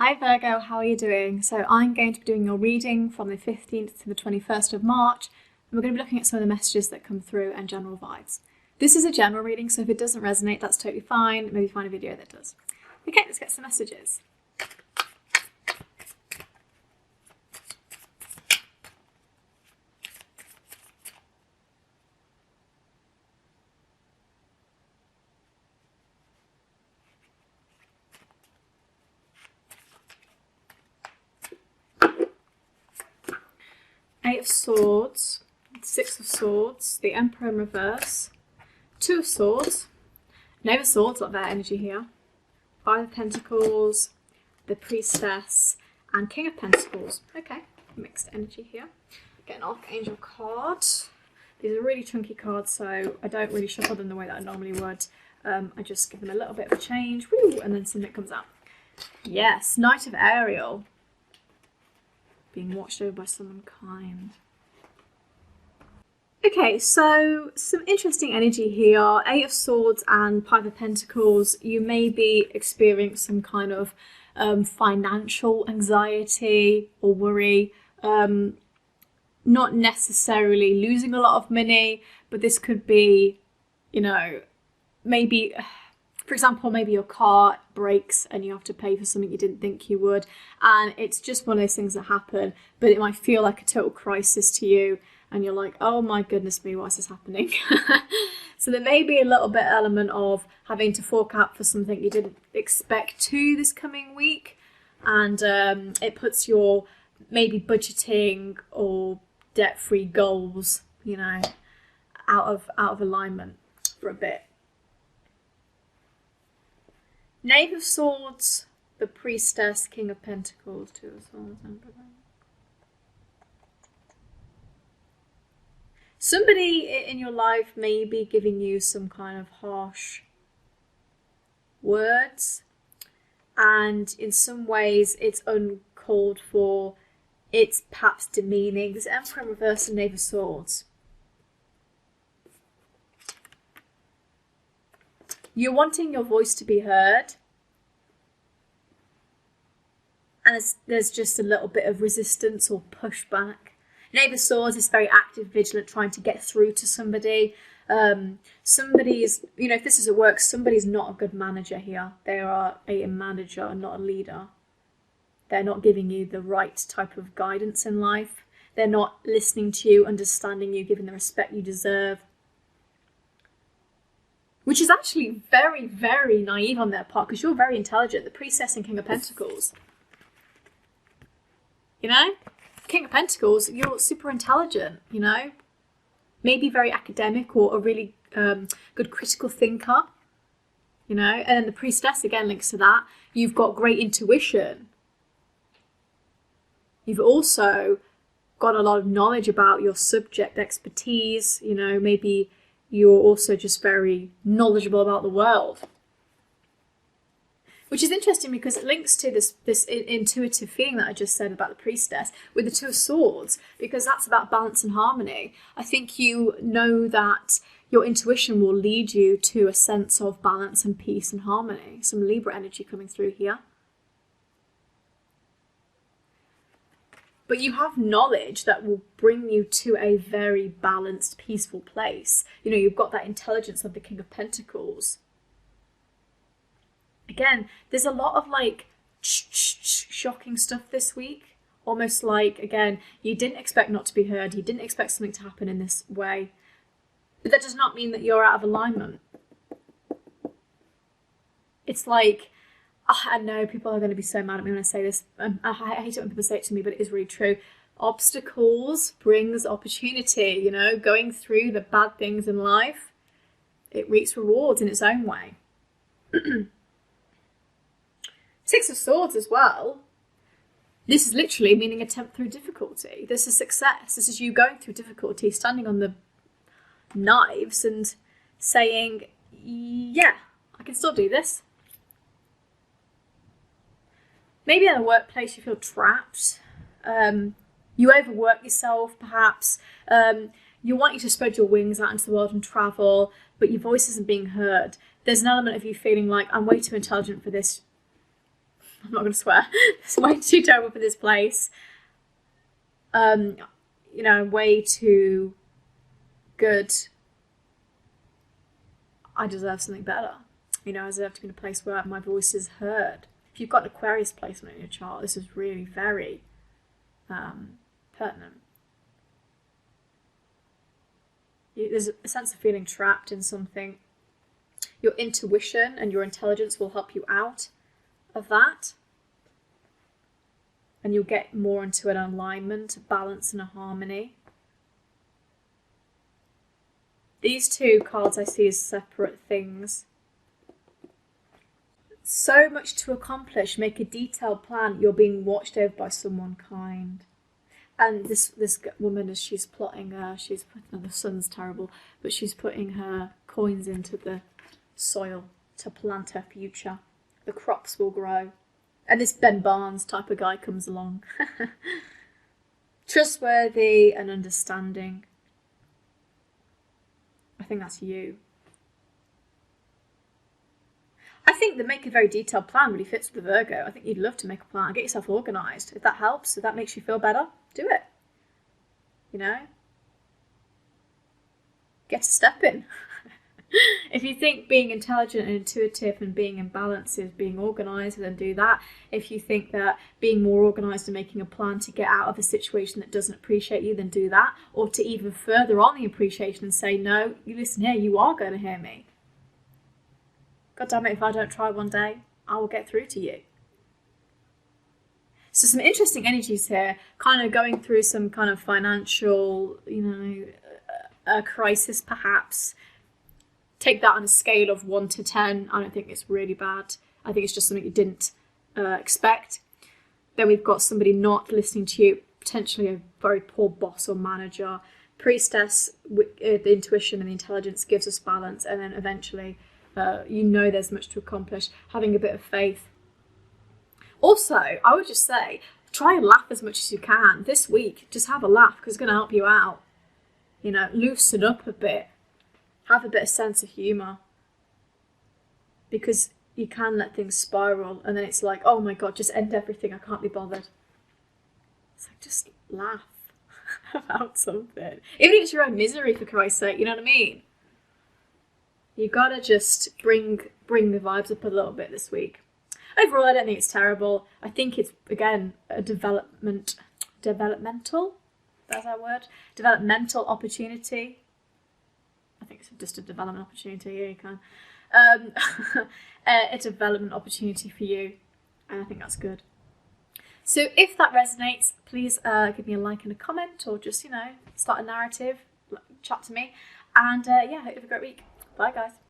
Hi Virgo, how are you doing? So I'm going to be doing your reading from the 15th to the 21st of March, and we're going to be looking at some of the messages that come through and general vibes. This is a general reading, so if it doesn't resonate, that's totally fine. Maybe find a video that does. Okay, let's get some messages. Eight of Swords, Six of Swords, the Emperor in reverse, Two of Swords, Knave of Swords, a lot of that energy here, Five of Pentacles, the Priestess, and King of Pentacles. Okay, mixed energy here. Get an Archangel card. These are really chunky cards, so I don't really shuffle them the way that I normally would. I just give them a little bit of a change, woo, and then something comes out. Yes, Knight of Ariel. Being watched over by someone kind. Okay, so some interesting energy here. Eight of Swords and Five of Pentacles. You may be experiencing some kind of financial anxiety or worry. Not necessarily losing a lot of money, but this could be, you know, maybe... For example, maybe your car breaks and you have to pay for something you didn't think you would. And it's just one of those things that happen, but it might feel like a total crisis to you. And you're like, oh my goodness me, why is this happening? So there may be a little bit element of having to fork out for something you didn't expect to this coming week. And it puts your maybe budgeting or debt-free goals, you know, out of alignment for a bit. Knave of Swords, the Priestess, King of Pentacles, Two of Swords, Emperor. Somebody in your life may be giving you some kind of harsh words, and in some ways it's uncalled for, it's perhaps demeaning. There's Emperor in reverse and Knave of Swords. You're wanting your voice to be heard, and there's just a little bit of resistance or pushback. Knave of Swords is very active, vigilant, trying to get through to somebody. Somebody's, you know, if this is at work, somebody's not a good manager here. They are a manager and not a leader. They're not giving you the right type of guidance in life. They're not listening to you, understanding you, giving the respect you deserve. Which is actually very, very naive on their part, because you're very intelligent. The Priestess and King of Pentacles. You know? King of Pentacles, you're super intelligent, you know? Maybe very academic or a really good critical thinker, you know? And then the Priestess, again, links to that. You've got great intuition. You've also got a lot of knowledge about your subject expertise, you know, maybe you're also just very knowledgeable about the world. Which is interesting because it links to this intuitive feeling that I just said about the Priestess with the Two of Swords, because that's about balance and harmony. I think you know that your intuition will lead you to a sense of balance and peace and harmony. Some Libra energy coming through here. But you have knowledge that will bring you to a very balanced, peaceful place. You know, you've got that intelligence of the King of Pentacles. Again, there's a lot of like shocking stuff this week. Almost like, again, you didn't expect not to be heard. You didn't expect something to happen in this way. But that does not mean that you're out of alignment. It's like, I know people are going to be so mad at me when I say this. I hate it when people say it to me, but it is really true. Obstacles brings opportunity, you know, going through the bad things in life, it reaps rewards in its own way. Six of Swords as well. This is literally meaning attempt through difficulty. This is success. This is you going through difficulty, standing on the knives and saying, yeah, I can still do this. Maybe in the workplace you feel trapped. You overwork yourself, perhaps. You want you to spread your wings out into the world and travel, but your voice isn't being heard. There's an element of you feeling like, I'm way too intelligent for this. I'm not going to swear. It's way too terrible for this place. You know, way too good. I deserve something better. You know, I deserve to be in a place where my voice is heard. If you've got an Aquarius placement in your chart, this is really very pertinent. There's a sense of feeling trapped in something. Your intuition and your intelligence will help you out of that. And you'll get more into an alignment, a balance and a harmony. These two cards I see as separate things. So much to accomplish. Make a detailed plan. You're being watched over by someone kind. And this woman, as she's plotting, she's putting, the sun's terrible, but she's putting her coins into the soil to plant her future. The crops will grow. And this Ben Barnes type of guy comes along. Trustworthy and understanding. I think that's you. I think the make a very detailed plan really fits with the Virgo. I think you'd love to make a plan and get yourself organised. If that helps, if that makes you feel better, do it. You know? Get a step in. If you think being intelligent and intuitive and being in balance is being organised, then do that. If you think that being more organised and making a plan to get out of a situation that doesn't appreciate you, then do that. Or to even further on the appreciation and say, no, you listen here, you are going to hear me. God damn it, if I don't try one day, I will get through to you. So some interesting energies here, kind of going through some kind of financial, you know, a crisis perhaps. Take that on a scale of 1 to 10. I don't think it's really bad. I think it's just something you didn't expect. Then we've got somebody not listening to you, potentially a very poor boss or manager. Priestess, the intuition and the intelligence gives us balance, and then eventually you know there's much to accomplish, having a bit of faith. Also, I would just say, try and laugh as much as you can this week. Just have a laugh, because it's going to help you out. You know, loosen up a bit. Have a bit of sense of humour. Because you can let things spiral, and then it's like, oh my God, just end everything. I can't be bothered. It's like, just laugh about something. Even if it's your own misery, for Christ's sake, you know what I mean? You gotta just bring the vibes up a little bit this week. Overall, I don't think it's terrible. I think it's, again, a developmental, that's our word? Developmental opportunity. I think it's just a development opportunity, yeah, you can. A development opportunity for you, and I think that's good. So if that resonates, please give me a like and a comment, or just, you know, start a narrative, chat to me. And yeah, hope you have a great week. Bye, guys.